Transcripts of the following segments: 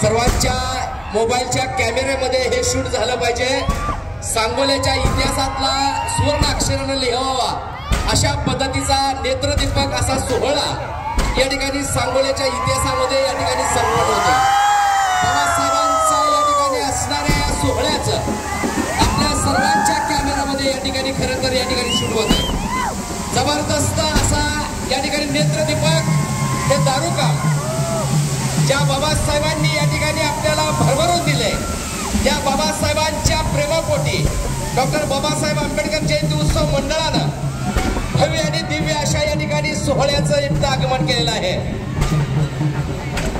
सर्वांच्या मोबाईलच्या कॅमेऱ्यामध्ये हे शूट झालं पाहिजे. सांगोल्याच्या इतिहासातला सुवर्ण अक्षरानं लिहावा अशा पद्धतीचा नेत्रदीपक असा सोहळा या ठिकाणी सांगोल्याच्या इतिहासामध्ये या ठिकाणी संपन्न होतो. बाबासाहेबांचा या ठिकाणी असणाऱ्या या सोहळ्याचं आपल्या सर्वांच्या कॅमेऱ्यामध्ये या ठिकाणी खरं तर या ठिकाणी शूट होत आहे. जबरदस्त असा या ठिकाणी नेत्रदीपक हे दारू काम ज्या बाबासाहेबांनी या ठिकाणी आपल्याला भरभरून दिले, त्या बाबासाहेबांच्या प्रेमापोटी डॉक्टर बाबासाहेब आंबेडकर जयंती उत्सव मंडळानं भव्य आणि दिव्य अशा या ठिकाणी सोहळ्याचं इथं आगमन केलेलं आहे.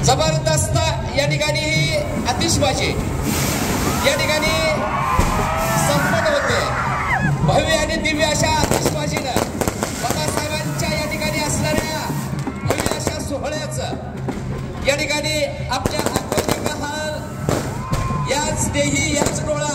जबरदस्त या ठिकाणी ही आतिषबाजी या ठिकाणी संपन्न होते. भव्य आणि दिव्य अशा आतिषबाजीनं बाबासाहेबांच्या या ठिकाणी असणाऱ्या भव्य अशा सोहळ्याचं या ठिकाणी आपल्या हात याच देही याच डोळा